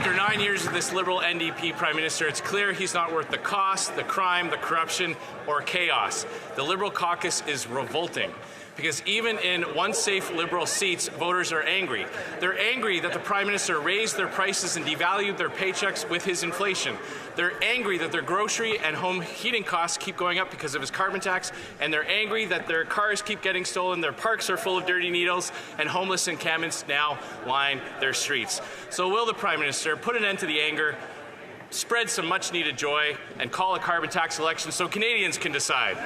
After 9 years of this Liberal NDP Prime Minister, it's clear he's not worth the cost, the crime, the corruption, or chaos. The Liberal caucus is revolting, because even in once safe Liberal seats, voters are angry. They're angry that the Prime Minister raised their prices and devalued their paychecks with his inflation. They're angry that their grocery and home heating costs keep going up because of his carbon tax, and they're angry that their cars keep getting stolen, their parks are full of dirty needles, and homeless encampments now line their streets. So will the Prime Minister put an end to the anger, spread some much-needed joy, and call a carbon tax election so Canadians can decide?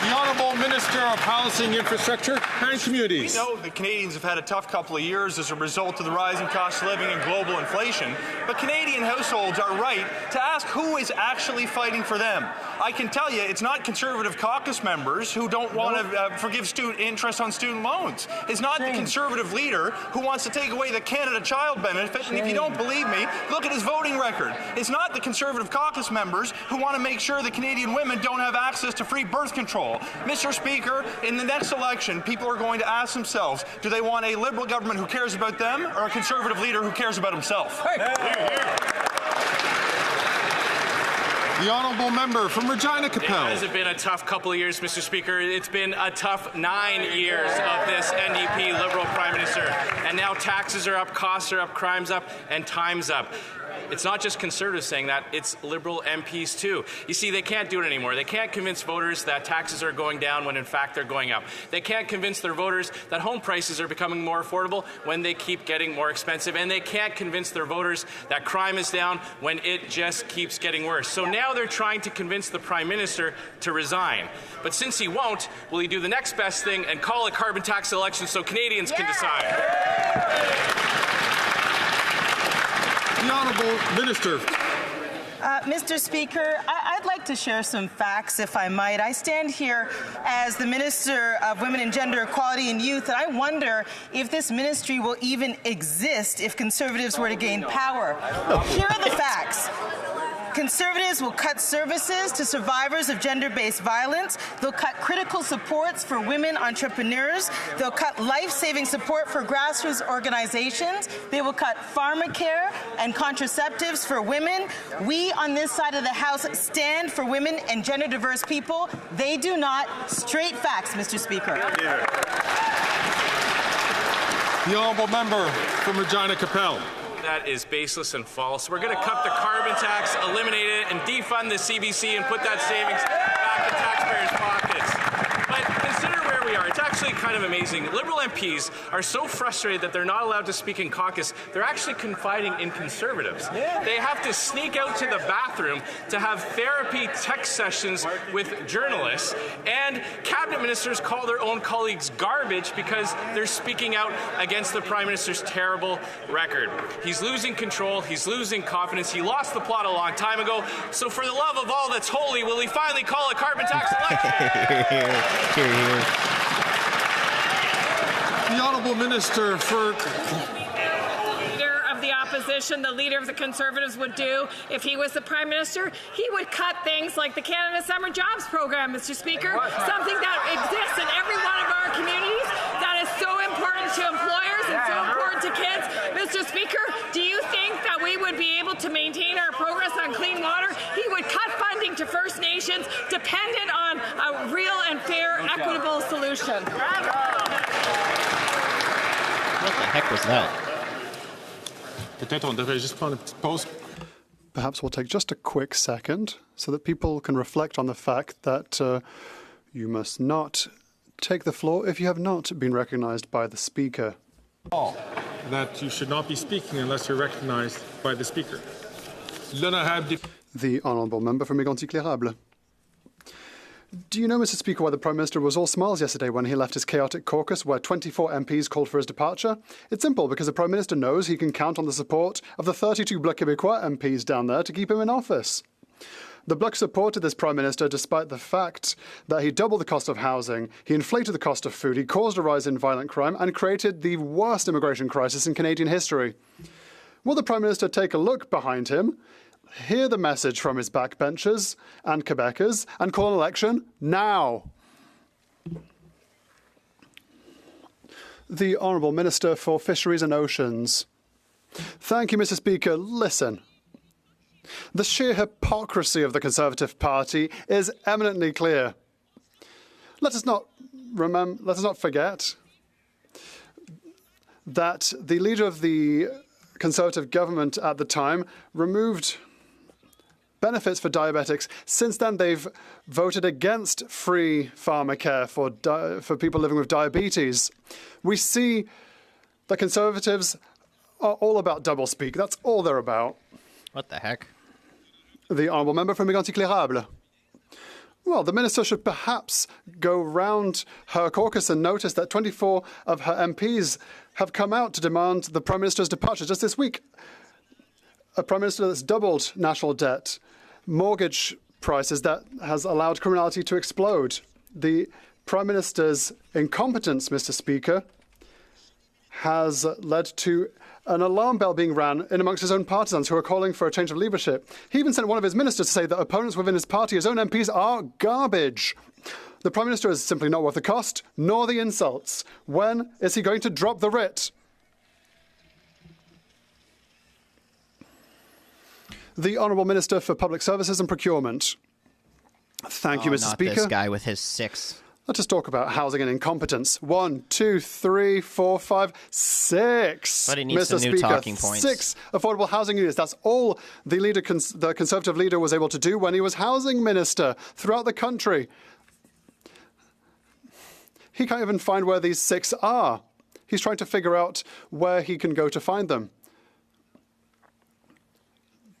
The Honourable Minister of Housing, Infrastructure and Communities. We know that Canadians have had a tough couple of years as a result of the rising cost of living and global inflation, but Canadian households are right to ask who is actually fighting for them. I can tell you it's not Conservative caucus members who don't want to forgive interest on student loans. It's not the Conservative leader who wants to take away the Canada Child Benefit, and if you don't believe me, look at his voting record. It's not the Conservative caucus members who want to make sure that Canadian women don't have access to free birth control. Mr. Speaker, in the next election, people are going to ask themselves, do they want a Liberal government who cares about them or a Conservative leader who cares about himself? The Honourable Member from Regina Capel. Has it been a tough couple of years, Mr. Speaker? It's been a tough 9 years of this NDP Liberal Prime Minister. And now taxes are up, costs are up, crime's up, and time's up. It's not just Conservatives saying that, it's Liberal MPs too. You see, they can't do it anymore. They can't convince voters that taxes are going down when in fact they're going up. They can't convince their voters that home prices are becoming more affordable when they keep getting more expensive. And they can't convince their voters that crime is down when it just keeps getting worse. So now they're trying to convince the Prime Minister to resign. But since he won't, will he do the next best thing and call a carbon tax election so Canadians can decide? The Honourable Minister. Mr. Speaker, I'd like to share some facts, if I might. I stand here as the Minister of Women and Gender Equality and Youth, and I wonder if this ministry will even exist if Conservatives were to gain power. Here are the facts. Conservatives will cut services to survivors of gender-based violence. They'll cut critical supports for women entrepreneurs. They'll cut life-saving support for grassroots organizations. They will cut pharmacare and contraceptives for women. We on this side of the House stand for women and gender-diverse people. They do not. Straight facts, Mr. Speaker. The Honourable Member from Regina Capel. That is baseless and false. We're going to cut the carbon tax, eliminate it, and defund the CBC and put that savings back in taxpayers' pockets. But consider where we are. It's actually kind of amazing. Liberal MPs are so frustrated that they're not allowed to speak in caucus, they're actually confiding in Conservatives. They have to sneak out to the bathroom to have therapy text sessions with journalists, and cabinet ministers call their own colleagues garbage because they're speaking out against the Prime Minister's terrible record. He's losing control, he's losing confidence, he lost the plot a long time ago, so for the love of all that's holy, will he finally call a carbon tax election? The Honourable Minister for... Leader of the opposition, the Leader of the Conservatives would do if he was the Prime Minister, he would cut things like the Canada Summer Jobs Program, Mr. Speaker, something that exists in every one of our communities that is so important to employers and so important to kids. Mr. Speaker, do you think that we would be able to maintain our progress on clean water? He would cut funding to First Nations dependent on a real and fair, equitable solution. What the heck was that? Perhaps we'll take just a quick second so that people can reflect on the fact that you must not take the floor if you have not been recognised by the Speaker. That you should not be speaking unless you're recognised by the Speaker. The Honourable Member from Mégantic-L'Érable. Do you know, Mr. Speaker, why the Prime Minister was all smiles yesterday when he left his chaotic caucus where 24 MPs called for his departure? It's simple, because the Prime Minister knows he can count on the support of the 32 Bloc Québécois MPs down there to keep him in office. The Bloc supported this Prime Minister despite the fact that he doubled the cost of housing, he inflated the cost of food, he caused a rise in violent crime and created the worst immigration crisis in Canadian history. Will the Prime Minister take a look behind him, hear the message from his backbenchers and Quebecers, and call an election now? The Honourable Minister for Fisheries and Oceans. Thank you, Mr. Speaker. Listen. The sheer hypocrisy of the Conservative Party is eminently clear. Let us not forget that the leader of the Conservative government at the time removed benefits for diabetics. Since then, they've voted against free pharmacare for people living with diabetes. We see the Conservatives are all about doublespeak. That's all they're about. What the heck? The honourable member from Mégantic-L'Érable. Well, the minister should perhaps go round her caucus and notice that 24 of her MPs have come out to demand the Prime Minister's departure. Just this week, a Prime Minister that's doubled national debt, mortgage prices that has allowed criminality to explode. The Prime Minister's incompetence, Mr. Speaker, has led to an alarm bell being rang in amongst his own partisans who are calling for a change of leadership. He even sent one of his ministers to say that opponents within his party, his own MPs, are garbage. The Prime Minister is simply not worth the cost, nor the insults. When is he going to drop the writ? The Honourable Minister for Public Services and Procurement. Thank you, Mr. Not Speaker. this guy with his 6. Let's just talk about housing and incompetence. 1, 2, 3, 4, 5, 6. But he needs Mr. some new Speaker, talking points. 6 affordable housing units. That's all the Conservative leader was able to do when he was housing minister throughout the country. He can't even find where these 6 are. He's trying to figure out where he can go to find them.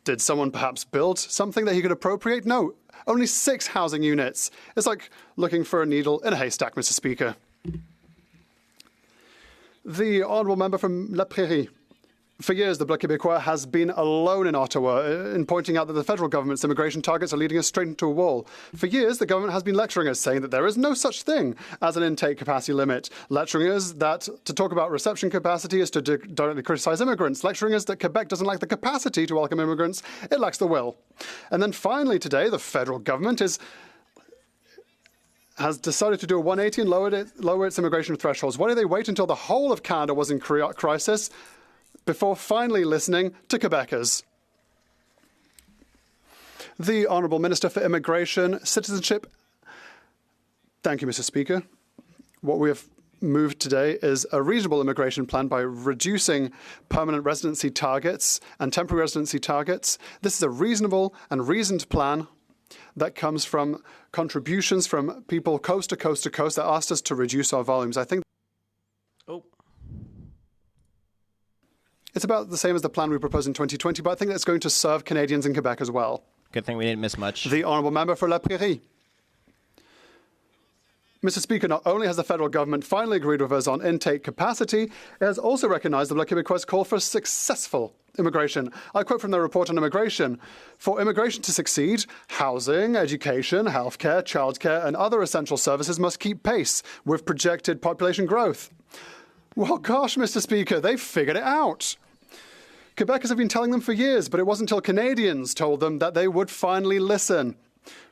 Did someone perhaps build something that he could appropriate? No. Only 6 housing units. It's like looking for a needle in a haystack, Mr. Speaker. The honourable member from La Prairie. For years, the Bloc Québécois has been alone in Ottawa in pointing out that the federal government's immigration targets are leading us straight into a wall. For years, the government has been lecturing us, saying that there is no such thing as an intake capacity limit, lecturing us that to talk about reception capacity is to directly criticise immigrants, lecturing us that Quebec doesn't lack the capacity to welcome immigrants, it lacks the will. And then finally today, the federal government has decided to do a 180 and lower its immigration thresholds. Why did they wait until the whole of Canada was in crisis before finally listening to Quebecers? The Honourable Minister for Immigration, Citizenship. Thank you, Mr. Speaker. What we have moved today is a reasonable immigration plan by reducing permanent residency targets and temporary residency targets. This is a reasonable and reasoned plan that comes from contributions from people coast to coast to coast that asked us to reduce our volumes. I think it's about the same as the plan we proposed in 2020, but I think that's going to serve Canadians in Quebec as well. Good thing we didn't miss much. The honourable member for La Prairie. Mr. Speaker, not only has the federal government finally agreed with us on intake capacity, it has also recognised the Bloc Québécois' call for successful immigration. I quote from their report on immigration. For immigration to succeed, housing, education, healthcare, childcare and other essential services must keep pace with projected population growth. Well, gosh, Mr. Speaker, they've figured it out. Quebecers have been telling them for years, but it wasn't until Canadians told them that they would finally listen.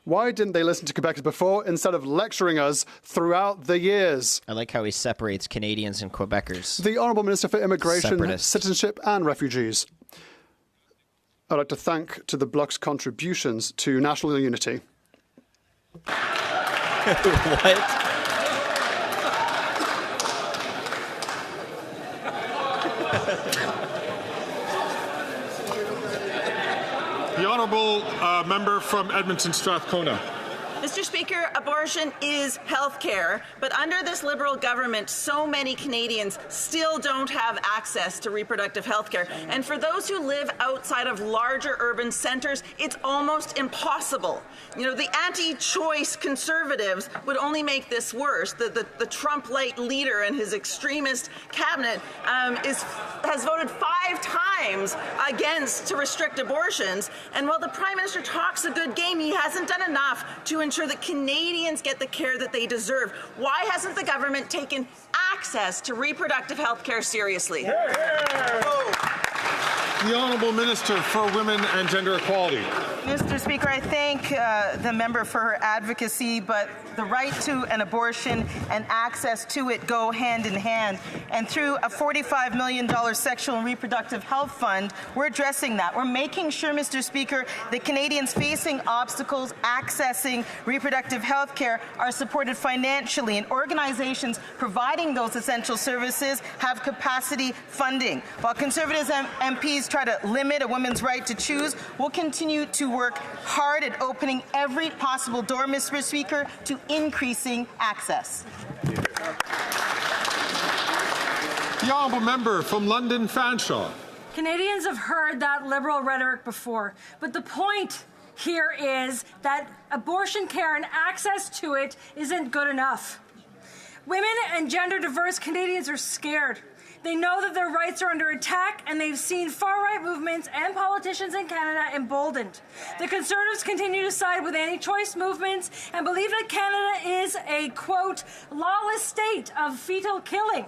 Why didn't they listen to Quebecers before instead of lecturing us throughout the years? I like how he separates Canadians and Quebecers. The Honourable Minister for Immigration, Separatists. Citizenship and Refugees. I'd like to thank to the Bloc's contributions to national unity. What? The honourable member from Edmonton Strathcona. Mr. Speaker, abortion is health care, but under this Liberal government, so many Canadians still don't have access to reproductive health care. And for those who live outside of larger urban centres, it's almost impossible. You know, the anti-choice Conservatives would only make this worse. The Trump-light leader and his extremist cabinet has voted 5 times against to restrict abortions. And while the Prime Minister talks a good game, he hasn't done enough to ensure that Canadians get the care that they deserve. Why hasn't the government taken access to reproductive health care seriously? Yeah. The Honourable Minister for Women and Gender Equality. Mr. Speaker, I thank the member for her advocacy, but the right to an abortion and access to it go hand in hand. And through a $45 million sexual and reproductive health fund, we're addressing that. We're making sure, Mr. Speaker, that Canadians facing obstacles accessing reproductive health care are supported financially, and organizations providing those essential services have capacity funding. While Conservatives MPs try to limit a woman's right to choose, we'll continue to work hard at opening every possible door, Mr. Speaker, to increasing access. The Honourable Member from London Fanshawe. Canadians have heard that Liberal rhetoric before, but the point here is that abortion care and access to it isn't good enough. Women and gender-diverse Canadians are scared. They know that their rights are under attack, and they've seen far-right movements and politicians in Canada emboldened. The Conservatives continue to side with anti-choice movements and believe that Canada is a, quote, lawless state of fetal killing.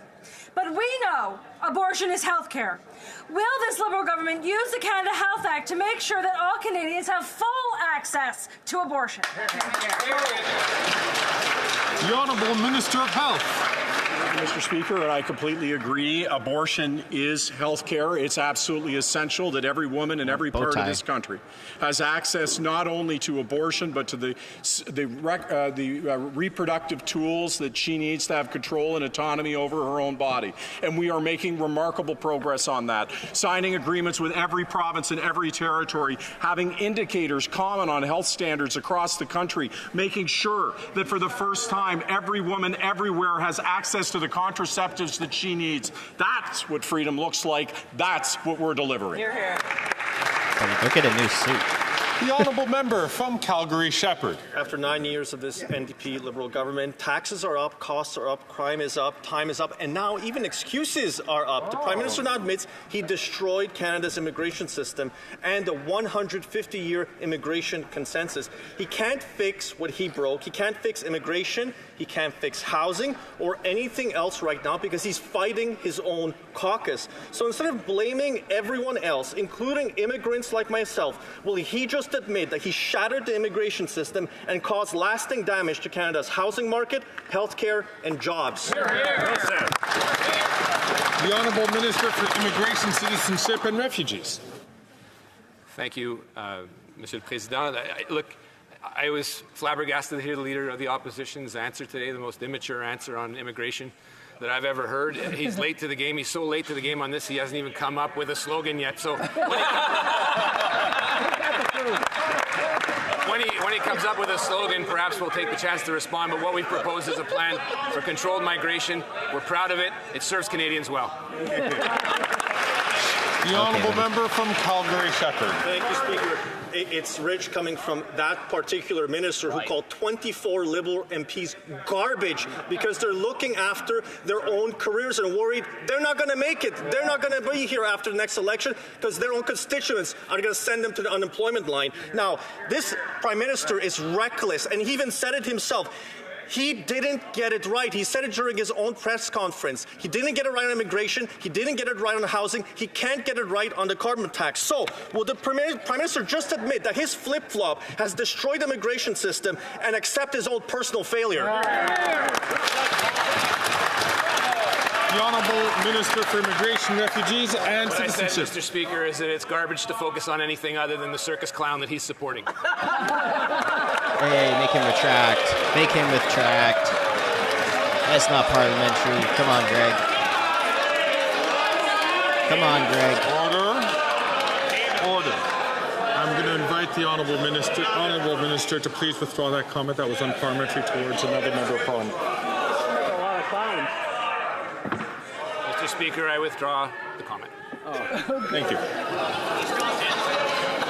But we know abortion is health care. Will this Liberal government use the Canada Health Act to make sure that all Canadians have full access to abortion? The Honourable Minister of Health. Mr. Speaker, and I completely agree. Abortion is health care. It's absolutely essential that every woman in every part of this country has access not only to abortion, but to the reproductive tools that she needs to have control and autonomy over her own body. And we are making remarkable progress on that. Signing agreements with every province and every territory, having indicators common on health standards across the country, making sure that for the first time every woman everywhere has access to the contraceptives that she needs. That's what freedom looks like. That's what we're delivering. Go get a new suit. The Honourable Member from Calgary Shepherd. After 9 years of this NDP Liberal government, taxes are up, costs are up, crime is up, time is up, and now even excuses are up. The Prime Minister now admits he destroyed Canada's immigration system and the 150-year immigration consensus. He can't fix what he broke. He can't fix immigration. He can't fix housing or anything else right now because he's fighting his own caucus. So instead of blaming everyone else, including immigrants like myself, will he just admit that he shattered the immigration system and caused lasting damage to Canada's housing market, healthcare, and jobs? The Honourable Minister for Immigration, Citizenship and Refugees. Thank you, Mr. President. Look, I was flabbergasted to hear the Leader of the Opposition's answer today, the most immature answer on immigration that I've ever heard. He's late to the game. He's so late to the game on this, he hasn't even come up with a slogan yet. So when he comes up with a slogan, perhaps we'll take the chance to respond. But what we've proposed is a plan for controlled migration. We're proud of it. It serves Canadians well. The Honourable Member from Calgary Shepherd. Thank you, Speaker. It's rich coming from that particular minister who called 24 Liberal MPs garbage because they're looking after their own careers and worried they're not going to make it. They're not going to be here after the next election because their own constituents are going to send them to the unemployment line. Now, this Prime Minister is reckless, and he even said it himself. He didn't get it right. He said it during his own press conference. He didn't get it right on immigration. He didn't get it right on housing. He can't get it right on the carbon tax. So, will the Prime Minister just admit that his flip-flop has destroyed the immigration system and accept his own personal failure? The Honourable Minister for Immigration, Refugees and Citizenship. What I said, Mr. Speaker, is that it's garbage to focus on anything other than the circus clown that he's supporting. Hey, make him retract. Make him retract. That's not parliamentary. Come on, Greg. Come on, Greg. Order. I'm going to invite the Honourable Minister to please withdraw that comment that was unparliamentary towards another member of Parliament. Mr. Speaker, I withdraw the comment. Thank you.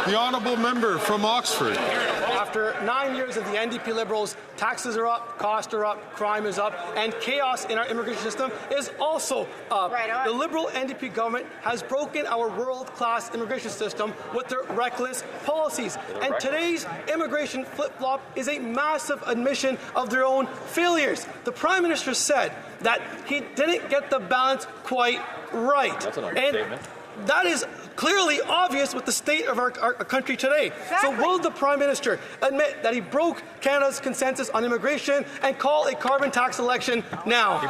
The Honourable Member from Oxford. After 9 years of the NDP Liberals, taxes are up, costs are up, crime is up, and chaos in our immigration system is also up. The Liberal NDP government has broken our world-class immigration system with their reckless policies. And today's immigration flip-flop is a massive admission of their own failures. The Prime Minister said that he didn't get the balance quite right. That's an understatement. That is clearly obvious with the state of our country today. Exactly. So will the Prime Minister admit that he broke Canada's consensus on immigration and call a carbon tax election now?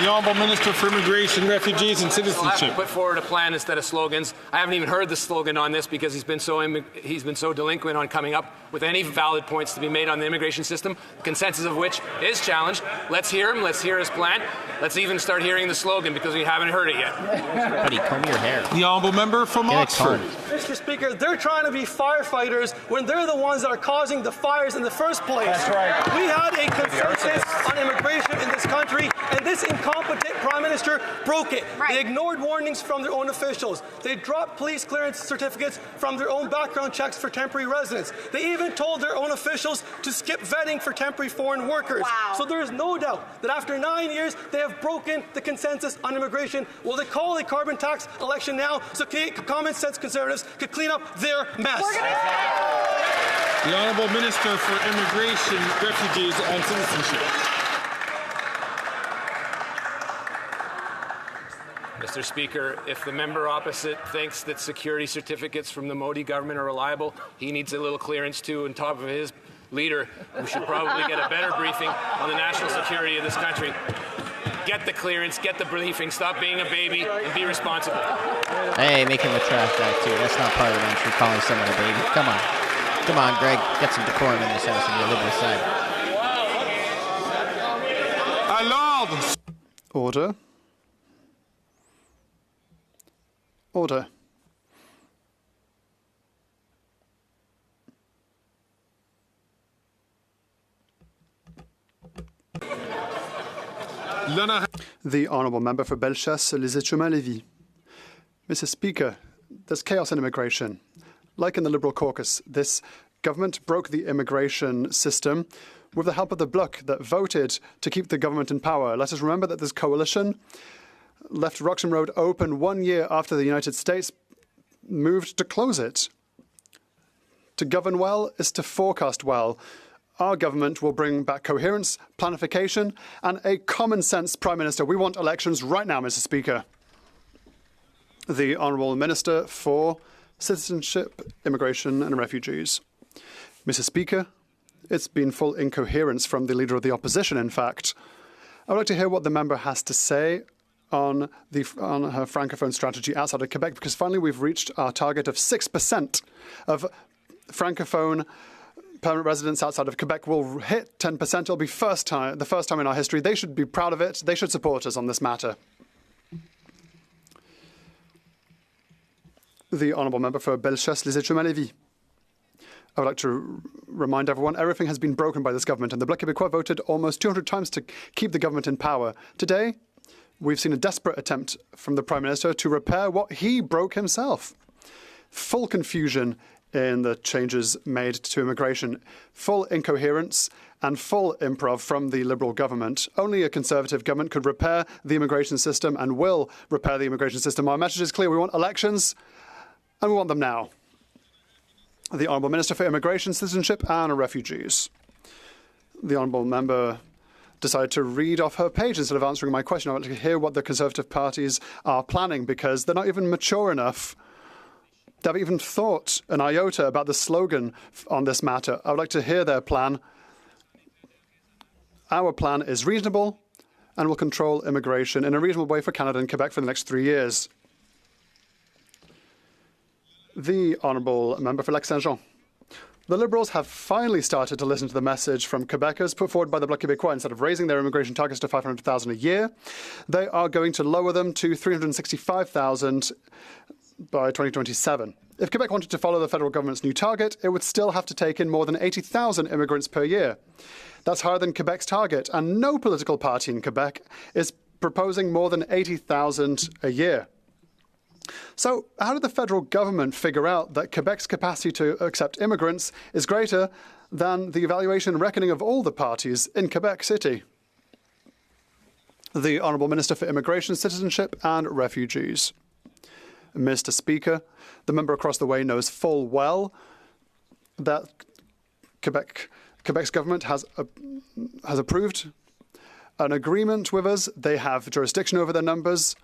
The Honourable Minister for Immigration, Refugees and We'll have Citizenship. to put forward a plan instead of slogans. I haven't even heard the slogan on this because he's been so delinquent on coming up with any valid points to be made on the immigration system, the consensus of which is challenged. Let's hear him. Let's hear his plan. Let's even start hearing the slogan because we haven't heard it yet. Buddy, comb your hair. The Honourable Member from Oxford. Mr. Speaker, they're trying to be firefighters when they're the ones that are causing the fires in the first place. That's right. We had a consensus on immigration in this country, and this incompetent Prime Minister broke it. Right. They ignored warnings from their own officials. They dropped police clearance certificates from their own background checks for temporary residents. They even told their own officials to skip vetting for temporary foreign workers. Wow. So there is no doubt that after 9 years, they have broken the consensus on immigration. Will they call a carbon tax election now so common sense Conservatives could clean up their mess? The Honourable Minister for Immigration, Refugees and Citizenship. Mr. Speaker, if the member opposite thinks that security certificates from the Modi government are reliable, he needs a little clearance too on top of his leader, who should probably get a better briefing on the national security of this country. Get the clearance, get the briefing, stop being a baby, and be responsible. Hey, make him a trash bag too. That's not parliamentary, calling someone a baby. Come on. Come on, Greg. Get some decorum in this house on your liberal side. Alors. Order. Order. The Honourable Member for Bellechasse-les-Échemins-Lévis. Mr. Speaker, there's chaos in immigration. Like in the Liberal caucus, this government broke the immigration system with the help of the Bloc that voted to keep the government in power. Let us remember that this coalition left Roxham Road open 1 year after the United States moved to close it. To govern well is to forecast well. Our government will bring back coherence, planification, and a common-sense Prime Minister. We want elections right now, Mr. Speaker. The Honourable Minister for Citizenship, Immigration and Refugees. Mr. Speaker, it's been full incoherence from the Leader of the Opposition, in fact. I would like to hear what the member has to say on her Francophone strategy outside of Quebec, because finally we've reached our target of 6% of Francophone permanent residents outside of Quebec will hit 10%. It'll be the first time in our history. They should be proud of it. They should support us on this matter. The Honourable Member for Bellechasse-les-Échemins-Lévis. I would like to remind everyone, everything has been broken by this government, and the Bloc Québécois voted almost 200 times to keep the government in power. Today, we've seen a desperate attempt from the Prime Minister to repair what he broke himself. Full confusion in the changes made to immigration, full incoherence and full improv from the Liberal government. Only a Conservative government could repair the immigration system and will repair the immigration system. Our message is clear. We want elections, and we want them now. The Honourable Minister for Immigration, Citizenship and Refugees. The Honourable Member decided to read off her page instead of answering my question. I want to hear what the Conservative parties are planning, because they're not even mature enough. They haven't even thought an iota about the slogan on this matter. I would like to hear their plan. Our plan is reasonable and will control immigration in a reasonable way for Canada and Quebec for the next 3 years. The Honourable Member for Lac-Saint-Jean. The Liberals have finally started to listen to the message from Quebecers put forward by the Bloc Québécois. Instead of raising their immigration targets to 500,000 a year, they are going to lower them to 365,000 by 2027. If Quebec wanted to follow the federal government's new target, it would still have to take in more than 80,000 immigrants per year. That's higher than Quebec's target, and no political party in Quebec is proposing more than 80,000 a year. So how did the federal government figure out that Quebec's capacity to accept immigrants is greater than the evaluation and reckoning of all the parties in Quebec City? The Honourable Minister for Immigration, Citizenship and Refugees. Mr. Speaker, the member across the way knows full well that Quebec's government has approved an agreement with us. They have jurisdiction over their numbers.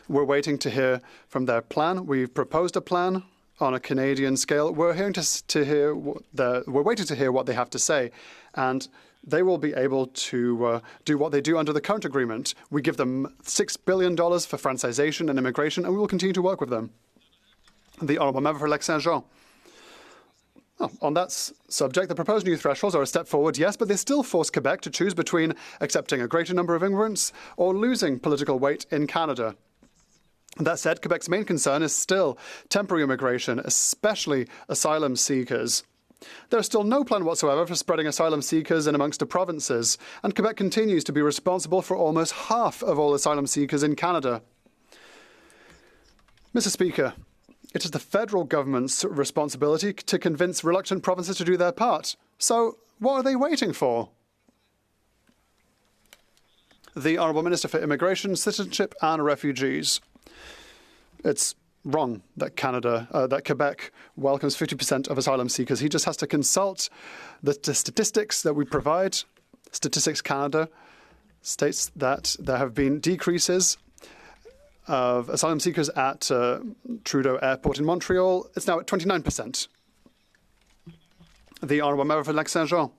We're waiting to hear from their plan. We've proposed a plan on a Canadian scale. We're waiting to hear what they have to say, and they will be able to do what they do under the current agreement. We give them $6 billion for francisation and immigration, and we will continue to work with them. The honourable member for Lac-Saint-Jean. On that subject, the proposed new thresholds are a step forward, yes, but they still force Quebec to choose between accepting a greater number of immigrants or losing political weight in Canada. That said, Quebec's main concern is still temporary immigration, especially asylum seekers. There is still no plan whatsoever for spreading asylum seekers in amongst the provinces, and Quebec continues to be responsible for almost half of all asylum seekers in Canada. Mr. Speaker, it is the federal government's responsibility to convince reluctant provinces to do their part. So, what are they waiting for? The Honourable Minister for Immigration, Citizenship and Refugees. It's wrong that Quebec welcomes 50% of asylum seekers. He just has to consult the statistics that we provide. Statistics Canada states that there have been decreases of asylum seekers at Trudeau Airport in Montreal. It's now at 29%. The Honourable Member for Lac-Saint-Jean.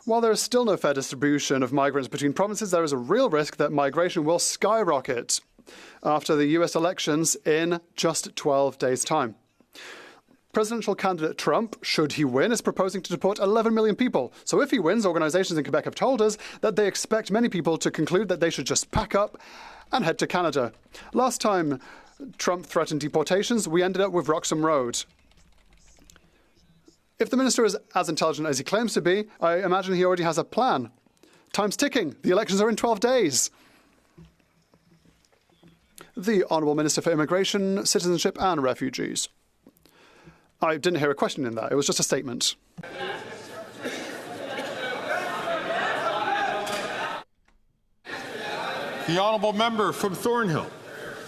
While there is still no fair distribution of migrants between provinces, there is a real risk that migration will skyrocket after the US elections in just 12 days' time. Presidential candidate Trump, should he win, is proposing to deport 11 million people. So if he wins, organisations in Quebec have told us that they expect many people to conclude that they should just pack up and head to Canada. Last time Trump threatened deportations, we ended up with Roxham Road. If the minister is as intelligent as he claims to be, I imagine he already has a plan. Time's ticking. The elections are in 12 days. The Honourable Minister for Immigration, Citizenship and Refugees. I didn't hear a question in that. It was just a statement. The Honourable Member from Thornhill.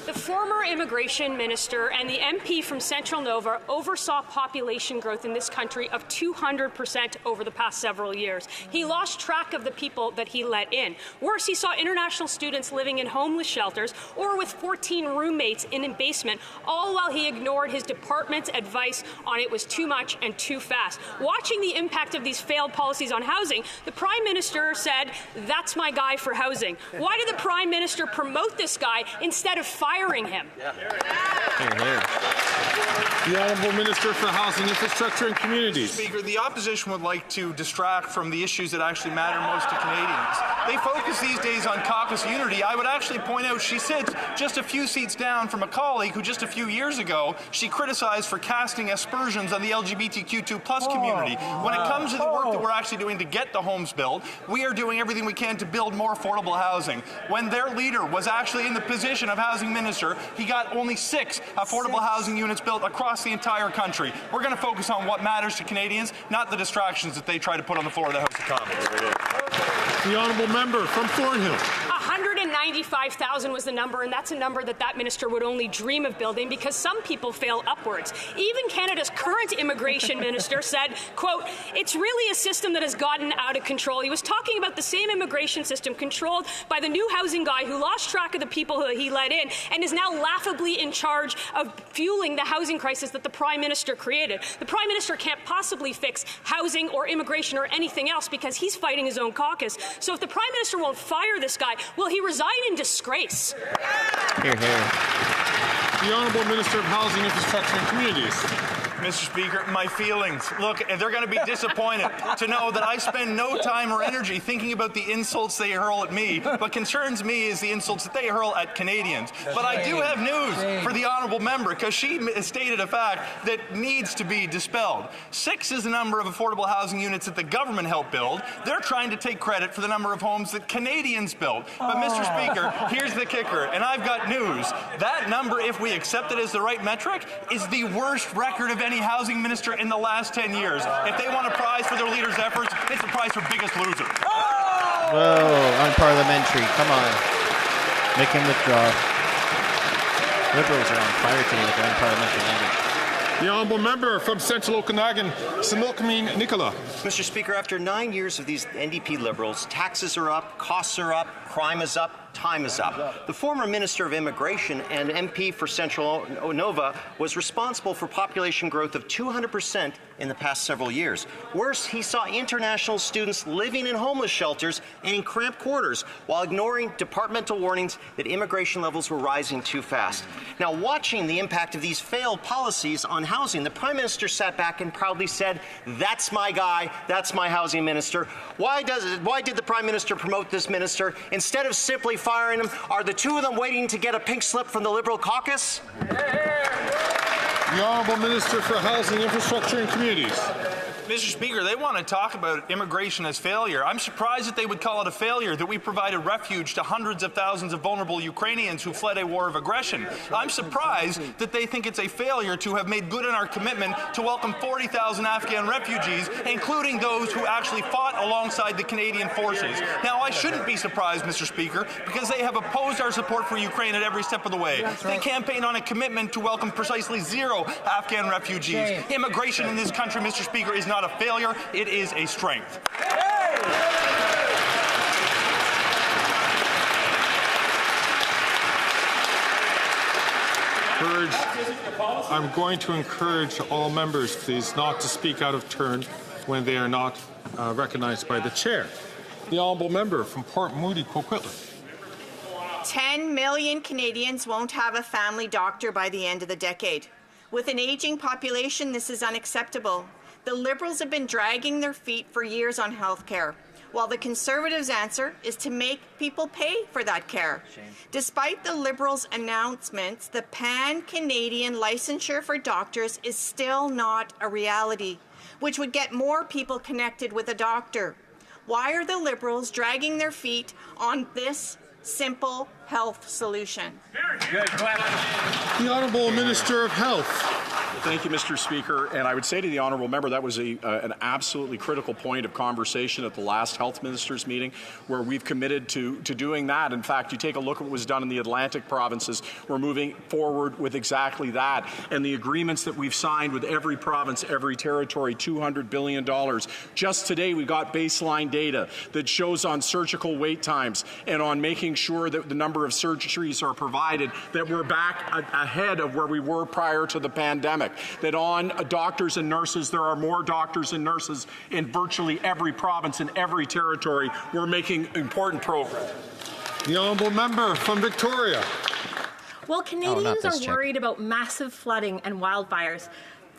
The former immigration minister and the MP from Central Nova oversaw population growth in this country of 200% over the past several years. He lost track of the people that he let in. Worse, he saw international students living in homeless shelters or with 14 roommates in a basement, all while he ignored his department's advice on it was too much and too fast. Watching the impact of these failed policies on housing, the Prime Minister said, "That's my guy for housing." Why did the Prime Minister promote this guy instead of firing him? The Honourable Minister for Housing, Infrastructure and Communities. Speaker, the opposition would like to distract from the issues that actually matter most to Canadians. They focus these days on caucus unity. I would actually point out she sits just a few seats down from a colleague who just a few years ago she criticized for casting aspersions on the LGBTQ2+ community. When it comes to the work that we're actually doing to get the homes built, we are doing everything we can to build more affordable housing. When their leader was actually in the position of housing minister, he got only 6 affordable housing units built across the entire country. We're going to focus on what matters to Canadians, not the distractions that they try to put on the floor of the House of Commons. The Honourable Member from Thornhill. 195,000 was the number, and that's a number that minister would only dream of building because some people fail upwards. Even Canada's current immigration minister said, quote, "It's really a system that has gotten out of control." He was talking about the same immigration system controlled by the new housing guy who lost track of the people who he let in and is now laughably in charge of fueling the housing crisis that the Prime Minister created. The Prime Minister can't possibly fix housing or immigration or anything else because he's fighting his own caucus. So if the Prime Minister won't fire this guy, will he resign in disgrace? Hear, hear. The Honourable Minister of Housing, Infrastructure and Communities. Mr. Speaker, my feelings. Look, they're going to be disappointed to know that I spend no time or energy thinking about the insults they hurl at me. What concerns me is the insults that they hurl at Canadians. But I do have news for the honourable member because she stated a fact that needs to be dispelled. 6 is the number of affordable housing units that the government helped build. They're trying to take credit for the number of homes that Canadians built. But Mr. Speaker, here's the kicker, and I've got news. That number, if we accept it as the right metric, is the worst record of any housing minister in the last 10 years. If they want a prize for their leader's efforts, it's the prize for biggest loser. Whoa, unparliamentary. Come on. Make him withdraw. Liberals are on fire today with their unparliamentary language. The Honourable Member from Central Okanagan, Similkameen Nicola. Mr. Speaker, after 9 years of these NDP Liberals, taxes are up, costs are up, crime is up, time is up. The former Minister of Immigration and MP for Central Nova was responsible for population growth of 200% in the past several years. Worse, he saw international students living in homeless shelters and in cramped quarters while ignoring departmental warnings that immigration levels were rising too fast. Now, watching the impact of these failed policies on housing, the Prime Minister sat back and proudly said, "That's my guy, that's my housing minister." Why did the Prime Minister promote this minister? Instead of simply firing him, are the two of them waiting to get a pink slip from the Liberal caucus? The Honourable Minister for Housing, Infrastructure and Communities. Mr. Speaker, they want to talk about immigration as failure. I'm surprised that they would call it a failure that we provided refuge to hundreds of thousands of vulnerable Ukrainians who fled a war of aggression. I'm surprised that they think it's a failure to have made good on our commitment to welcome 40,000 Afghan refugees, including those who actually fought alongside the Canadian forces. Now, I shouldn't be surprised, Mr. Speaker, because they have opposed our support for Ukraine at every step of the way. They campaign on a commitment to welcome precisely 0 Afghan refugees. Immigration in this country, Mr. Speaker, is not a failure, it is a strength. I'm going to encourage all members, please, not to speak out of turn when they are not recognized by the chair. The honourable member from Port Moody, Coquitlam. 10 million Canadians won't have a family doctor by the end of the decade. With an aging population, this is unacceptable. The Liberals have been dragging their feet for years on health care, while the Conservatives' answer is to make people pay for that care. Despite the Liberals' announcements, the pan-Canadian licensure for doctors is still not a reality, which would get more people connected with a doctor. Why are the Liberals dragging their feet on this simple health solution? The Honourable Minister of Health. Thank you, Mr. Speaker. And I would say to the honourable member that was an absolutely critical point of conversation at the last Health Ministers meeting, where we've committed to doing that. In fact, you take a look at what was done in the Atlantic provinces. We're moving forward with exactly that. And the agreements that we've signed with every province, every territory, $200 billion. Just today, we got baseline data that shows on surgical wait times and on making sure that the number of surgeries are provided, that we're back ahead of where we were prior to the pandemic. That on doctors and nurses, there are more doctors and nurses in virtually every province and every territory. We're making important progress. The honourable member from Victoria. Well, Canadians are worried about massive flooding and wildfires.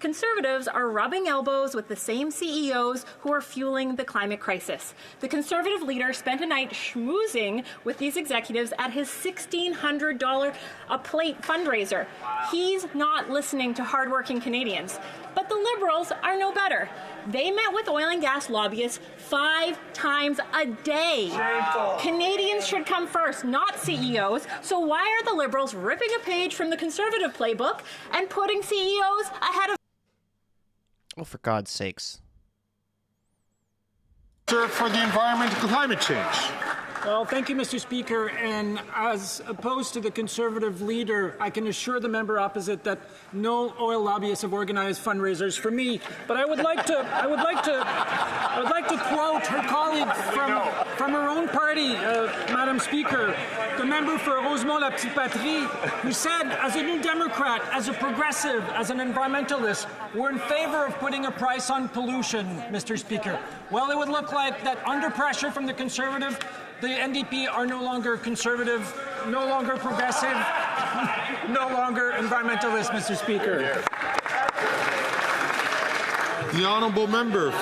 Conservatives are rubbing elbows with the same CEOs who are fueling the climate crisis. The Conservative leader spent a night schmoozing with these executives at his $1,600 a plate fundraiser. He's not listening to hardworking Canadians. But the Liberals are no better. They met with oil and gas lobbyists 5 times a day. Shameful. Canadians should come first, not CEOs. So why are the Liberals ripping a page from the Conservative playbook and putting CEOs ahead of... Oh, for God's sakes. Sir, for the environment and climate change. Well, thank you, Mr. Speaker. And as opposed to the Conservative leader, I can assure the member opposite that no oil lobbyists have organized fundraisers for me. But I would like to quote her colleague from her own party, Madam Speaker, the member for Rosemont La Petite Patrie, who said, as a New Democrat, as a progressive, as an environmentalist, we're in favor of putting a price on pollution, Mr. Speaker. Well, it would look like that under pressure from the Conservative, the NDP are no longer conservative, no longer progressive, no longer environmentalist, Mr. Speaker. The honourable member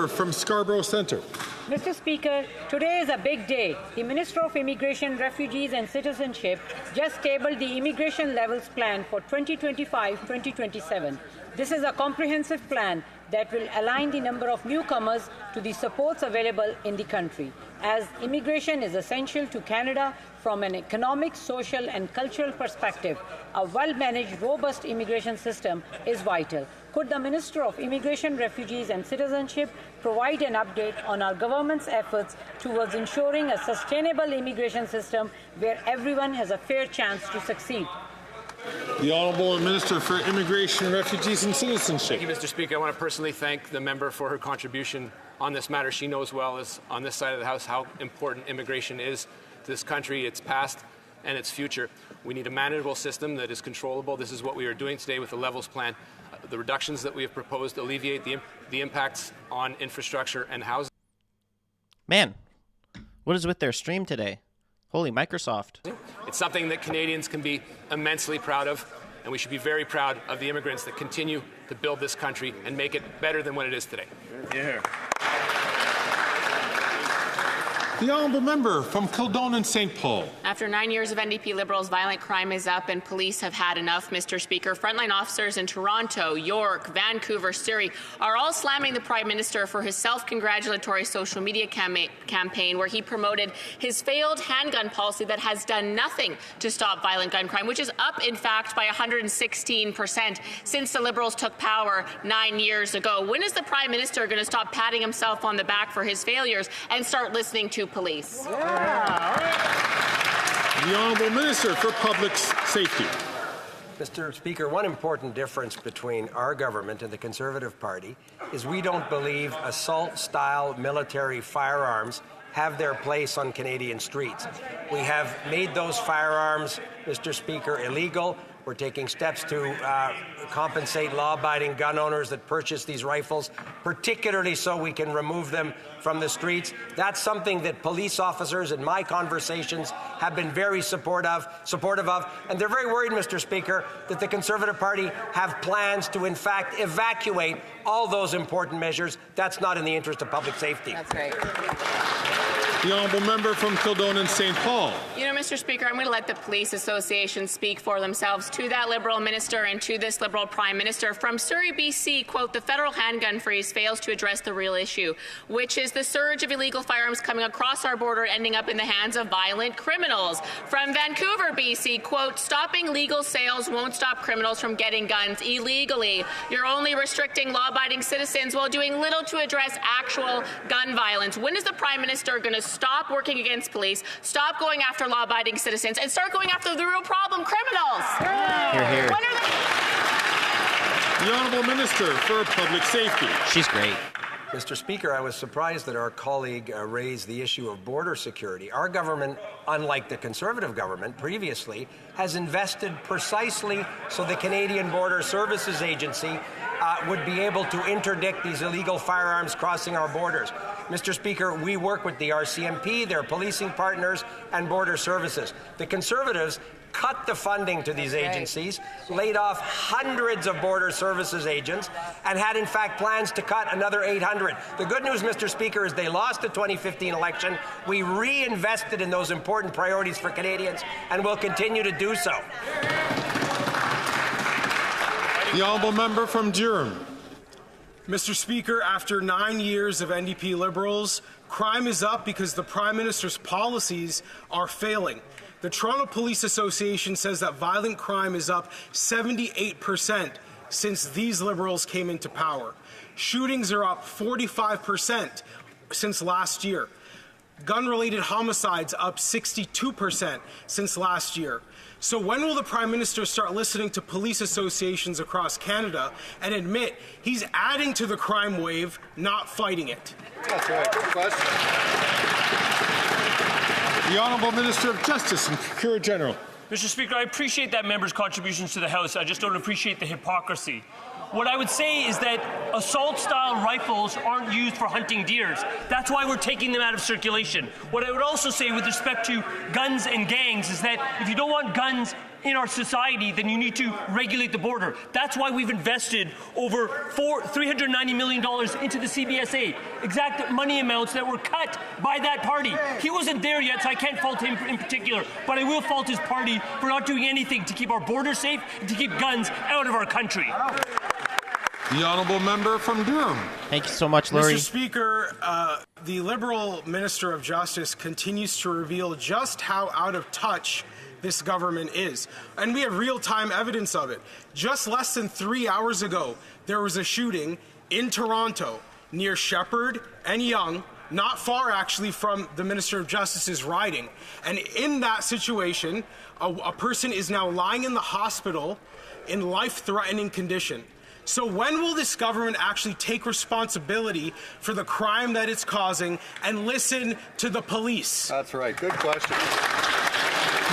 from Scarborough Centre. Mr. Speaker, today is a big day. The Minister of Immigration, Refugees and Citizenship just tabled the immigration levels plan for 2025-2027. This is a comprehensive plan that will align the number of newcomers to the supports available in the country, as immigration is essential to Canada from an economic, social and cultural perspective. A well-managed, robust immigration system is vital. Could the Minister of Immigration, Refugees and Citizenship provide an update on our government's efforts towards ensuring a sustainable immigration system where everyone has a fair chance to succeed? The Honourable Minister for Immigration, Refugees and Citizenship. Thank you, Mr. Speaker. I want to personally thank the member for her contribution on this matter. She knows well, as on this side of the House, how important immigration is to this country, its past and its future. We need a manageable system that is controllable. This is what we are doing today with the Levels Plan. The reductions that we have proposed alleviate the impacts on infrastructure and housing. Man, what is with their stream today? Holy Microsoft. It's something that Canadians can be immensely proud of, and we should be very proud of the immigrants that continue to build this country and make it better than what it is today. Yeah. The honourable member from Kildonan St. Paul. After 9 years of NDP Liberals, violent crime is up and police have had enough, Mr. Speaker. Frontline officers in Toronto, York, Vancouver, Surrey are all slamming the Prime Minister for his self-congratulatory social media campaign where he promoted his failed handgun policy that has done nothing to stop violent gun crime, which is up, in fact, by 116% since the Liberals took power 9 years ago. When is the Prime Minister going to stop patting himself on the back for his failures and start listening to police? The Honourable Minister for Public Safety. Mr. Speaker, one important difference between our government and the Conservative Party is we don't believe assault-style military firearms have their place on Canadian streets. We have made those firearms, Mr. Speaker, illegal. We're taking steps to compensate law-abiding gun owners that purchase these rifles, particularly so we can remove them from the streets. That's something that police officers in my conversations have been very supportive of, and they're very worried, Mr. Speaker, that the Conservative Party have plans to, in fact, evacuate all those important measures. That's not in the interest of public safety. That's right. The honourable member from Kildonan St. Paul. You know, Mr. Speaker, I'm going to let the police association speak for themselves. To that Liberal minister and to this Liberal Prime Minister from Surrey, BC, quote, the federal handgun freeze fails to address the real issue, which is the surge of illegal firearms coming across our border ending up in the hands of violent criminals. From Vancouver, BC, quote, stopping legal sales won't stop criminals from getting guns illegally. You're only restricting law-abiding citizens while doing little to address actual gun violence. When is the Prime Minister going to stop working against police, stop going after law-abiding citizens, and start going after the real problem, criminals? Hear, hear. When are they? The Honourable Minister for Public Safety. She's great. Mr. Speaker, I was surprised that our colleague raised the issue of border security. Our government, unlike the Conservative government previously, has invested precisely so the Canadian Border Services Agency would be able to interdict these illegal firearms crossing our borders. Mr. Speaker, we work with the RCMP, their policing partners, and border services. The Conservatives cut the funding to these agencies, laid off hundreds of border services agents, and had in fact plans to cut another 800. The good news, Mr. Speaker, is they lost the 2015 election. We reinvested in those important priorities for Canadians and will continue to do so. The honourable member from Durham. Mr. Speaker, after 9 years of NDP Liberals, crime is up because the Prime Minister's policies are failing. The Toronto Police Association says that violent crime is up 78% since these Liberals came into power. Shootings are up 45% since last year. Gun-related homicides up 62% since last year. So when will the Prime Minister start listening to police associations across Canada and admit he's adding to the crime wave, not fighting it? That's right. Good question. The Honourable Minister of Justice and Procurator General. Mr. Speaker, I appreciate that member's contributions to the House. I just don't appreciate the hypocrisy. What I would say is that assault-style rifles aren't used for hunting deers. That's why we're taking them out of circulation. What I would also say with respect to guns and gangs is that if you don't want guns in our society, then you need to regulate the border. That's why we've invested over $390 million into the CBSA, exact money amounts that were cut by that party. He wasn't there yet, so I can't fault him in particular, but I will fault his party for not doing anything to keep our border safe and to keep guns out of our country. The honourable member from Durham. Thank you so much, Laurie. Mr. Speaker, the Liberal Minister of Justice continues to reveal just how out of touch this government is. And we have real-time evidence of it. Just less than 3 hours ago, there was a shooting in Toronto near Shepherd and Yonge, not far actually from the Minister of Justice's riding. And in that situation, a person is now lying in the hospital in life-threatening condition. So when will this government actually take responsibility for the crime that it's causing and listen to the police? That's right. Good question.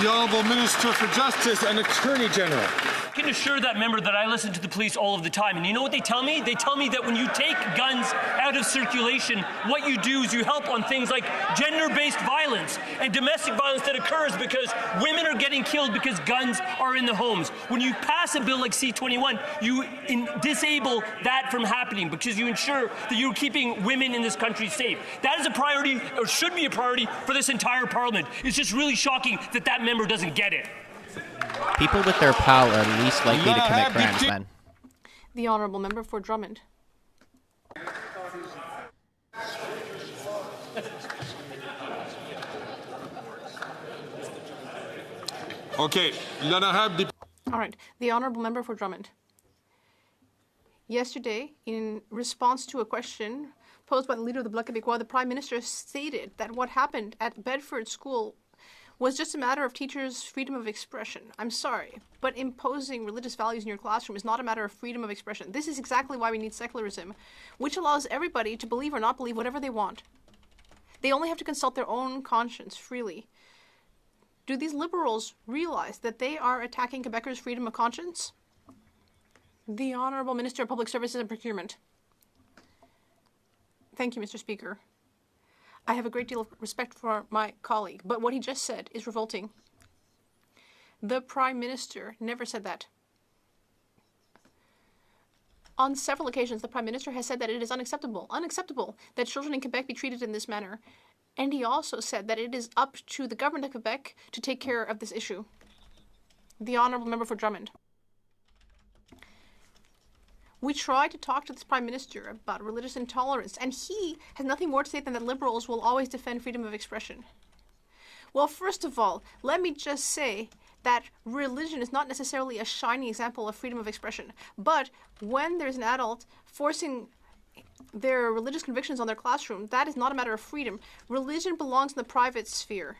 The Honourable Minister for Justice and Attorney General. I can assure that member that I listen to the police all of the time. And you know what they tell me? They tell me that when you take guns out of circulation, what you do is you help on things like gender-based violence and domestic violence that occurs because women are getting killed because guns are in the homes. When you pass a bill like C-21, you disable that from happening because you ensure that you're keeping women in this country safe. That is a priority, or should be a priority, for this entire parliament. It's just really shocking that that member doesn't get it. People with their power are least likely to commit crimes, man. The Honourable Member for Drummond. Okay, All right, the Honourable Member for Drummond. Yesterday, in response to a question posed by the Leader of the Bloc Québécois, the Prime Minister stated that what happened at Bedford School was just a matter of teachers' freedom of expression. I'm sorry, but imposing religious values in your classroom is not a matter of freedom of expression. This is exactly why we need secularism, which allows everybody to believe or not believe whatever they want. They only have to consult their own conscience freely. Do these liberals realize that they are attacking Quebecers' freedom of conscience? The Honourable Minister of Public Services and Procurement. Thank you, Mr. Speaker. I have a great deal of respect for my colleague, but what he just said is revolting. The Prime Minister never said that. On several occasions, the Prime Minister has said that it is unacceptable that children in Quebec be treated in this manner. And he also said that it is up to the government of Quebec to take care of this issue. The Honourable Member for Drummond. We tried to talk to this Prime Minister about religious intolerance, and he has nothing more to say than that Liberals will always defend freedom of expression. Well, first of all, let me just say that religion is not necessarily a shining example of freedom of expression. But when there's an adult forcing their religious convictions on their classroom, that is not a matter of freedom. Religion belongs in the private sphere.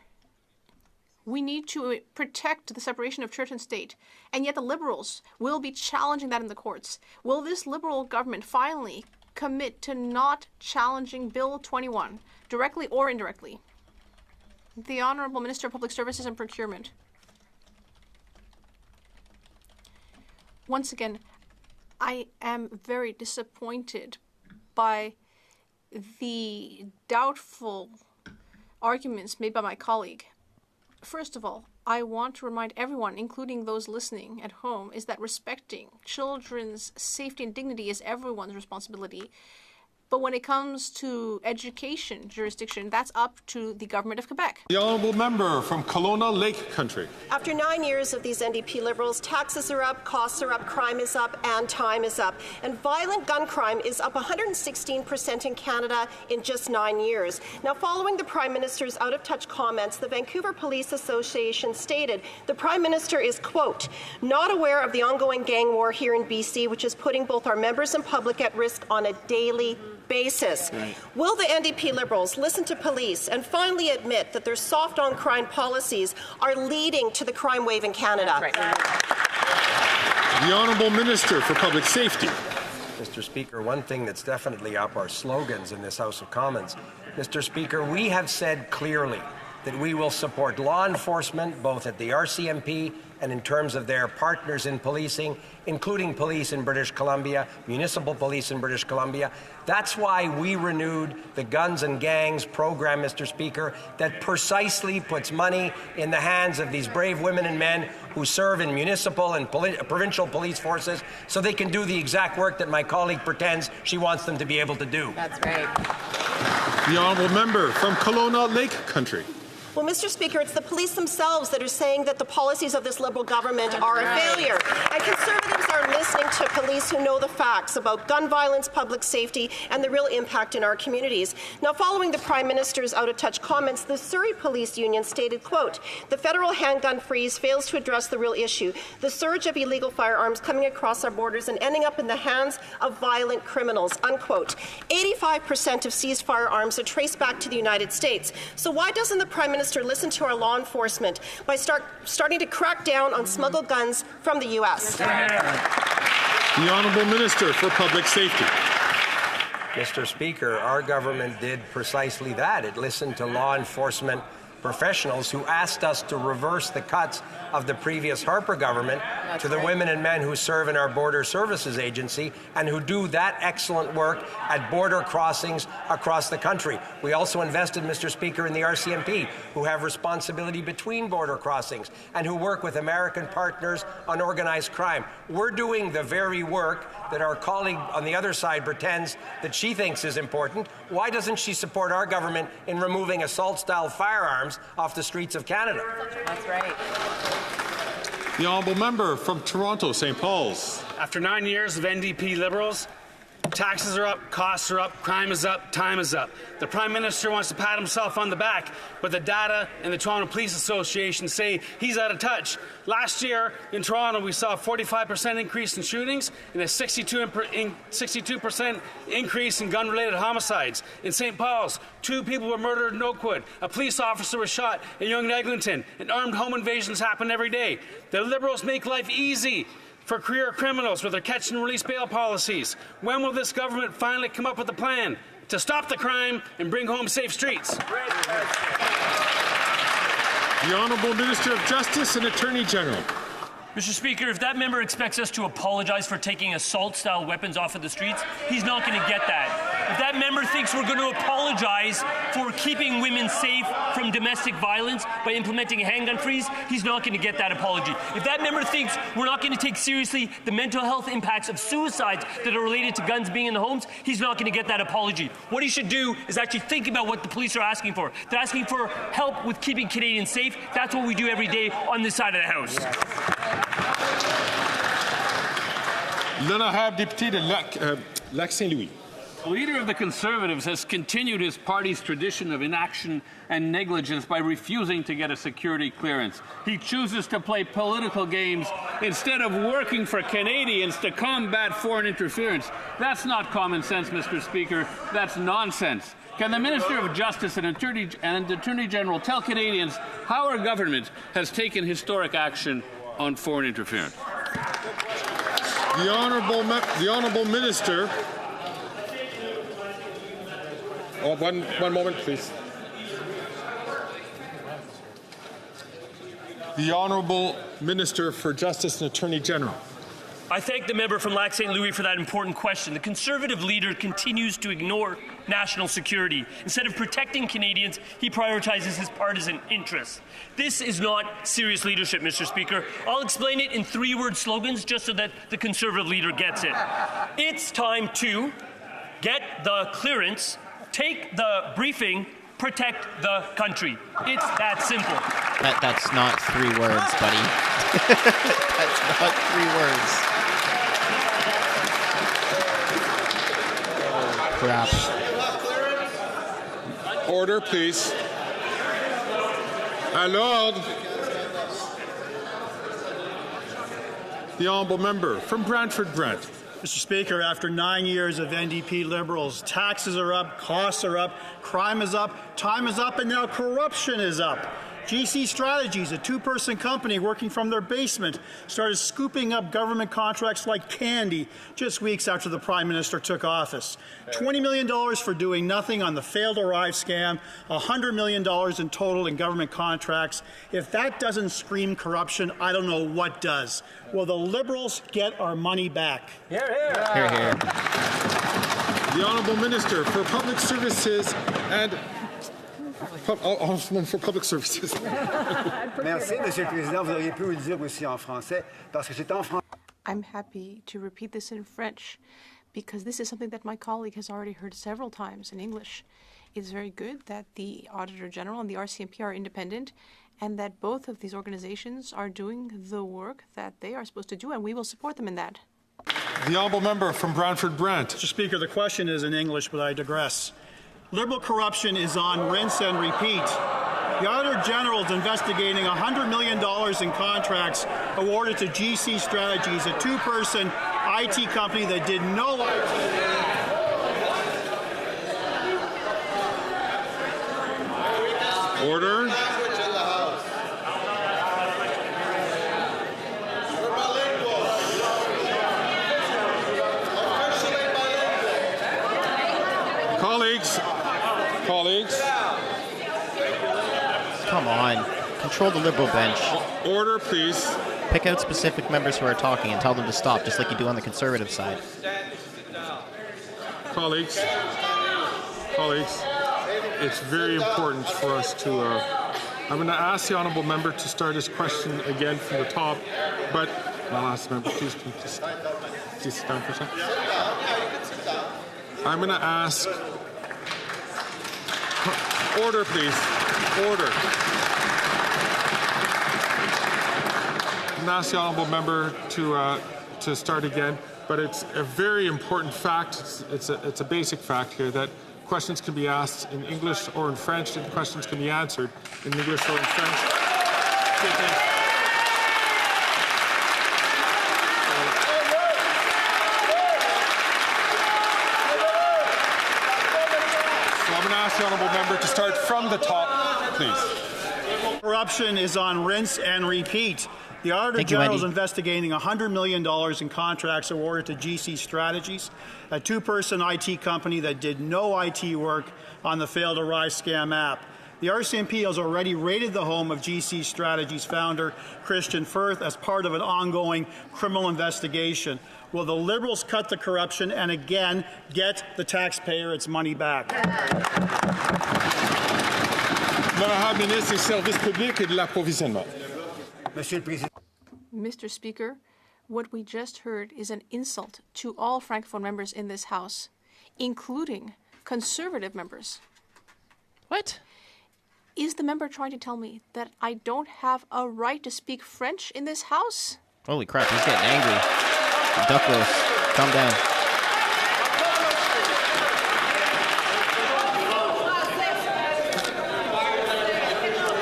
We need to protect the separation of church and state, and yet the Liberals will be challenging that in the courts. Will this Liberal government finally commit to not challenging Bill 21, directly or indirectly? The Honourable Minister of Public Services and Procurement. Once again, I am very disappointed by the doubtful arguments made by my colleague. First of all, I want to remind everyone, including those listening at home, is that respecting children's safety and dignity is everyone's responsibility. But when it comes to education jurisdiction, that's up to the government of Quebec. The Honourable Member from Kelowna Lake Country. After 9 years of these NDP Liberals, taxes are up, costs are up, crime is up, and time is up. And violent gun crime is up 116% in Canada in just 9 years. Now, following the Prime Minister's out-of-touch comments, the Vancouver Police Association stated the Prime Minister is, quote, not aware of the ongoing gang war here in BC, which is putting both our members and public at risk on a daily basis. Right. Will the NDP Liberals listen to police and finally admit that their soft on crime policies are leading to the crime wave in Canada? Right. The Honourable Minister for Public Safety. Mr. Speaker, one thing that's definitely up are slogans in this House of Commons. Mr. Speaker, we have said clearly that we will support law enforcement both at the RCMP and in terms of their partners in policing, including police in British Columbia, municipal police in British Columbia. That's why we renewed the Guns and Gangs program, Mr. Speaker, that precisely puts money in the hands of these brave women and men who serve in municipal and provincial police forces so they can do the exact work that my colleague pretends she wants them to be able to do. That's right. The Honourable Member from Kelowna Lake Country. Well, Mr. Speaker, it's the police themselves that are saying that the policies of this Liberal government are a failure. And Conservatives are listening to police who know the facts about gun violence, public safety, and the real impact in our communities. Now, following the Prime Minister's out-of-touch comments, the Surrey Police Union stated, quote, the federal handgun freeze fails to address the real issue, the surge of illegal firearms coming across our borders and ending up in the hands of violent criminals, unquote. 85% of seized firearms are traced back to the United States. So why doesn't the Prime Minister listen to our law enforcement by starting to crack down on smuggled guns from the U.S.? The Honourable Minister for Public Safety. Mr. Speaker, our government did precisely that. It listened to law enforcement professionals who asked us to reverse the cuts of the previous Harper government to the women and men who serve in our Border Services Agency and who do that excellent work at border crossings across the country. We also invested, Mr. Speaker, in the RCMP, who have responsibility between border crossings and who work with American partners on organized crime. We're doing the very work that our colleague on the other side pretends that she thinks is important. Why doesn't she support our government in removing assault-style firearms off the streets of Canada? That's right. The Honourable Member from Toronto, St. Paul's. After 9 years of NDP Liberals, taxes are up, costs are up, crime is up, time is up. The Prime Minister wants to pat himself on the back, but the data and the Toronto Police Association say he's out of touch. Last year in Toronto, we saw a 45% increase in shootings and a 62% increase in gun-related homicides. In St. Paul's, 2 people were murdered in Oakwood. A police officer was shot in Yonge and Eglinton, and armed home invasions happen every day. The Liberals make life easy for career criminals with their catch and release bail policies. When will this government finally come up with a plan to stop the crime and bring home safe streets? The Honourable Minister of Justice and Attorney General. Mr. Speaker, if that member expects us to apologize for taking assault-style weapons off of the streets, he's not going to get that. If that member thinks we're going to apologize for keeping women safe from domestic violence by implementing a handgun freeze, he's not going to get that apology. If that member thinks we're not going to take seriously the mental health impacts of suicides that are related to guns being in the homes, he's not going to get that apology. What he should do is actually think about what the police are asking for. They're asking for help with keeping Canadians safe. That's what we do every day on this side of the House. L'honorable député de Lac-Saint-Louis. The leader of the Conservatives has continued his party's tradition of inaction and negligence by refusing to get a security clearance. He chooses to play political games instead of working for Canadians to combat foreign interference. That's not common sense, Mr. Speaker. That's nonsense. Can the Minister of Justice and Attorney General tell Canadians how our government has taken historic action on foreign interference? The Honourable Minister. Oh, one moment, please. The Honourable Minister for Justice and Attorney General. I thank the member from Lac St. Louis for that important question. The Conservative leader continues to ignore national security. Instead of protecting Canadians, he prioritizes his partisan interests. This is not serious leadership, Mr. Speaker. I'll explain it in 3-word slogans just so that the Conservative leader gets it. It's time to get the clearance, take the briefing, protect the country. It's that simple. That's not 3 words, buddy. That's not 3 words. Oh, crap. Order, please. À l'ordre. The Honourable Member from Brantford-Brant. Mr. Speaker, after 9 years of NDP Liberals, taxes are up, costs are up, crime is up, time is up, and now corruption is up. GC Strategies, a 2-person company working from their basement, started scooping up government contracts like candy just weeks after the Prime Minister took office. $20 million for doing nothing on the failed Arrive scam, $100 million in total in government contracts. If that doesn't scream corruption, I don't know what does. Will the Liberals get our money back? Hear, hear. Hear, hear. The Honourable Minister for Public Services and for Public Services. Merci, Monsieur le Président. Vous auriez pu le dire aussi en français, parce que c'est en français. I'm happy to repeat this in French because this is something that my colleague has already heard several times in English. It's very good that the Auditor General and the RCMP are independent and that both of these organizations are doing the work that they are supposed to do, and we will support them in that. The Honourable Member from Brantford-Brant. Mr. Speaker, the question is in English, but I digress. Liberal corruption is on rinse and repeat. The Auditor General is investigating $100 million in contracts awarded to GC Strategies, a 2-person IT company that did no Order. Come on. Control the Liberal bench. Order, please. Pick out specific members who are talking and tell them to stop, just like you do on the Conservative side. Colleagues, it's very important for us to... I'm going to ask the honourable member to start his question again from the top, but I'll ask the member, please sit down for a second. I'm going to ask... Order, please. Order. I'm going to ask the honourable member to start again, but it's a very important fact. It's a basic fact here that questions can be asked in English or in French, and questions can be answered in English or in French. The honourable member to start from the top, please. Corruption is on rinse and repeat. The Auditor General is investigating $100 million in contracts awarded to GC Strategies, a two-person IT company that did no IT work on the failed Arise scam app. The RCMP has already raided the home of GC Strategies founder Christian Firth as part of an ongoing criminal investigation. Will the Liberals cut the corruption and again get the taxpayer its money back? L'honorable ministre des Services publics et de l'approvisionnement. Mr. Speaker, what we just heard is an insult to all Francophone members in this House, including Conservative members. What? Is the member trying to tell me that I don't have a right to speak French in this House? Holy crap, he's getting angry. Duckworth, calm down.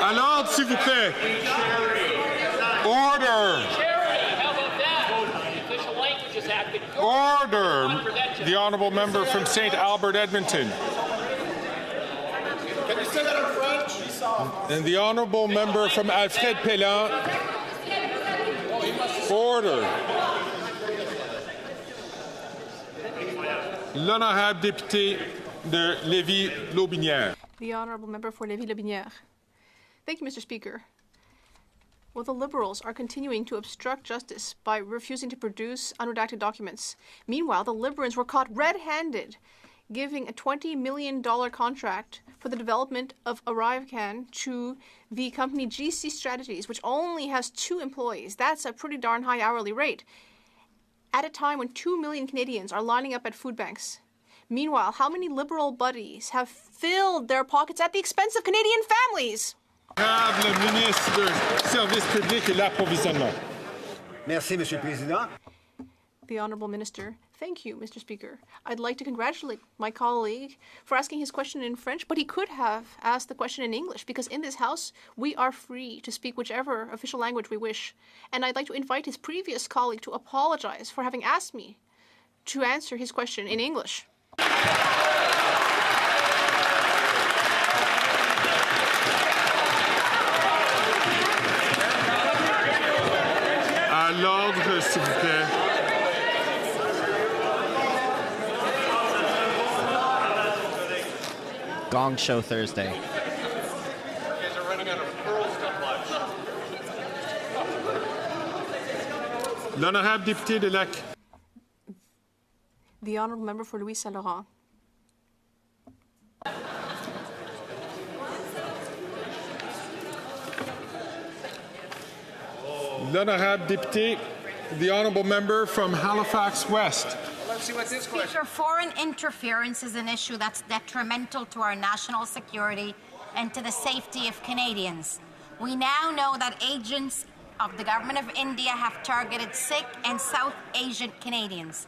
À l'ordre, s'il vous plaît. Order. Order. The honourable member from St. Albert, Edmonton. Can you say that in French? And the honourable member from Alfred Pellan. Order. L'honorable député de Lévis-Lotbinière. The honourable member for Lévis-Lotbinière. Thank you, Mr. Speaker. Well, the Liberals are continuing to obstruct justice by refusing to produce unredacted documents. Meanwhile, the Liberals were caught red-handed giving a $20 million contract for the development of ArriveCan to the company GC Strategies, which only has 2 employees. That's a pretty darn high hourly rate, at a time when 2 million Canadians are lining up at food banks. Meanwhile, how many Liberal buddies have filled their pockets at the expense of Canadian families? Le ministre du Service public et l'approvisionnement. Merci, Monsieur le Président. The Honourable Minister. Thank you, Mr. Speaker. I'd like to congratulate my colleague for asking his question in French, but he could have asked the question in English, because in this House, we are free to speak whichever official language we wish. And I'd like to invite his previous colleague to apologize for having asked me to answer his question in English. À l'ordre, s'il vous plaît. Gong Show Thursday. L'honorable député de Lac. The Honourable Member for Louis Saint-Laurent. L'honorable député, the Honourable Member from Halifax West. Let's see what this question. Speaker, foreign interference is an issue that's detrimental to our national security and to the safety of Canadians. We now know that agents of the Government of India have targeted Sikh and South Asian Canadians.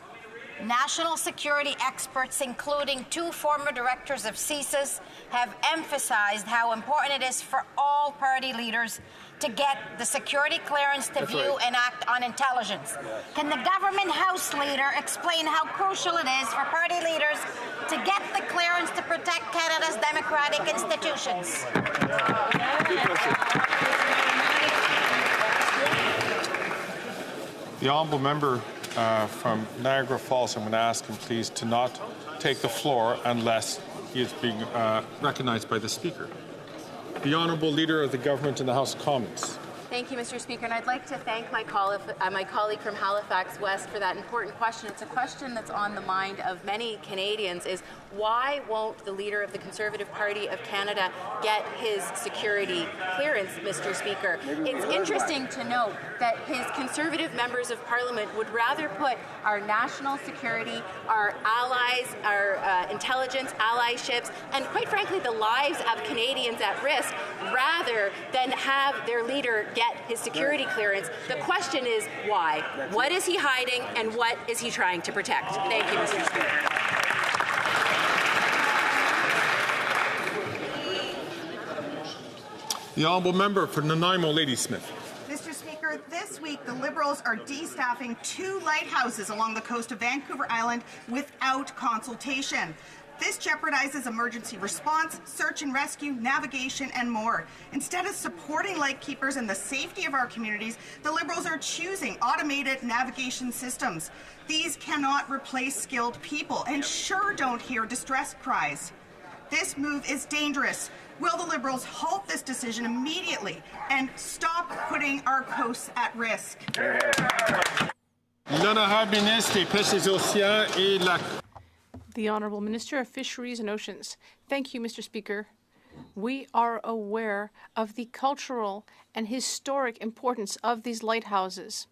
National security experts, including 2 former directors of CSIS, have emphasized how important it is for all party leaders to get the security clearance to view and act on intelligence. Can the government House leader explain how crucial it is for party leaders to get the clearance to protect Canada's democratic institutions? The Honourable Member from Niagara Falls, I'm going to ask him, please, to not take the floor unless he is being recognized by the Speaker. The Honourable Leader of the Government in the House of Commons. Thank you, Mr. Speaker, and I'd like to thank my colleague from Halifax West for that important question. It's a question that's on the mind of many Canadians, is why won't the Leader of the Conservative Party of Canada get his security clearance, Mr. Speaker? It's interesting to note that his Conservative members of Parliament would rather put our national security, our allies, our intelligence allyships, and quite frankly the lives of Canadians at risk, rather than have their leader get his security clearance. The question is why? What is he hiding and what is he trying to protect? Thank you, Mr. Speaker. The Honourable Member for Nanaimo, Ladysmith. Mr. Speaker, this week the Liberals are destaffing 2 lighthouses along the coast of Vancouver Island without consultation. This jeopardizes emergency response, search and rescue, navigation, and more. Instead of supporting lightkeepers and the safety of our communities, the Liberals are choosing automated navigation systems. These cannot replace skilled people and sure don't hear distress cries. This move is dangerous. Will the Liberals halt this decision immediately and stop putting our coasts at risk? L'honorable ministre des Pêches et Océans et la... The Honourable Minister of Fisheries and Oceans. Thank you, Mr. Speaker. We are aware of the cultural and historic importance of these lighthouses.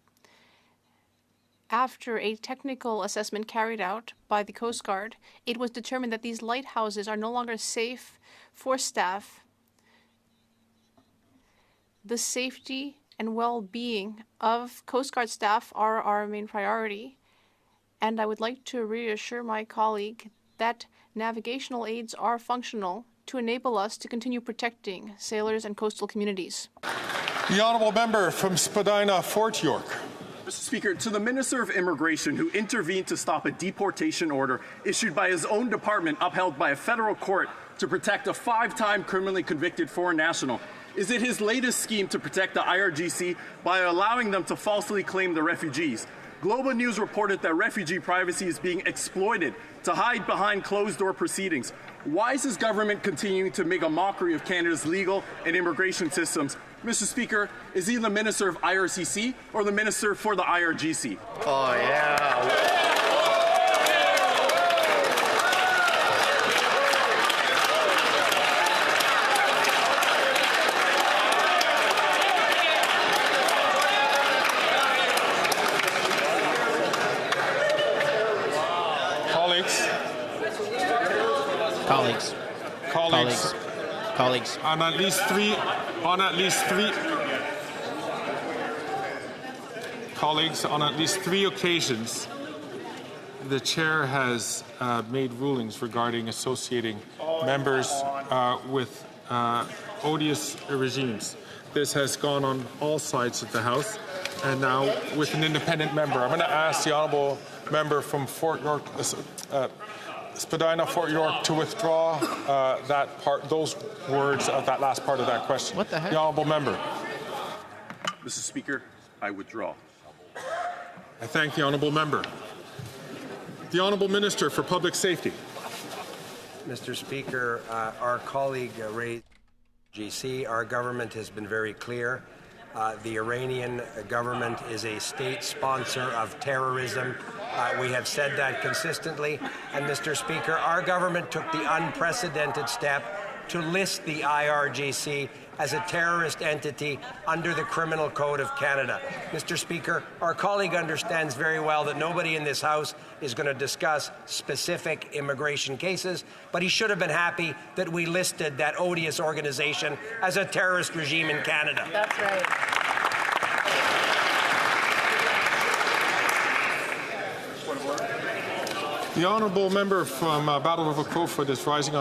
After a technical assessment carried out by the Coast Guard, it was determined that these lighthouses are no longer safe for staff. The safety and well-being of Coast Guard staff are our main priority. And I would like to reassure my colleague that navigational aids are functional to enable us to continue protecting sailors and coastal communities. The Honourable Member from Spadina, Fort York. Mr. Speaker, to the Minister of Immigration who intervened to stop a deportation order issued by his own department upheld by a federal court to protect a 5-time criminally convicted foreign national, is it his latest scheme to protect the IRGC by allowing them to falsely claim the refugees? Global News reported that refugee privacy is being exploited to hide behind closed-door proceedings. Why is his government continuing to make a mockery of Canada's legal and immigration systems? Mr. Speaker, is he the Minister of IRCC or the Minister for the IRGC? Oh, yeah. Colleagues. On at least three occasions, the chair has made rulings regarding associating members with odious regimes. This has gone on all sides of the House, and now with an independent member. I'm going to ask the honourable member from Fort York, Spadina, Fort York, to withdraw those words of that last part of that question. What the heck? The honourable member. Mr. Speaker, I withdraw. I thank the honourable member. The Honourable Minister for Public Safety. Mr. Speaker, our colleague raised GC. Our government has been very clear. The Iranian government is a state sponsor of terrorism. We have said that consistently. And, Mr. Speaker, our government took the unprecedented step to list the IRGC as a terrorist entity under the Criminal Code of Canada. Mr. Speaker, our colleague understands very well that nobody in this House is going to discuss specific immigration cases, but he should have been happy that we listed that odious organization as a terrorist regime in Canada. That's right. The honourable member from Battle River Crowfoot is rising on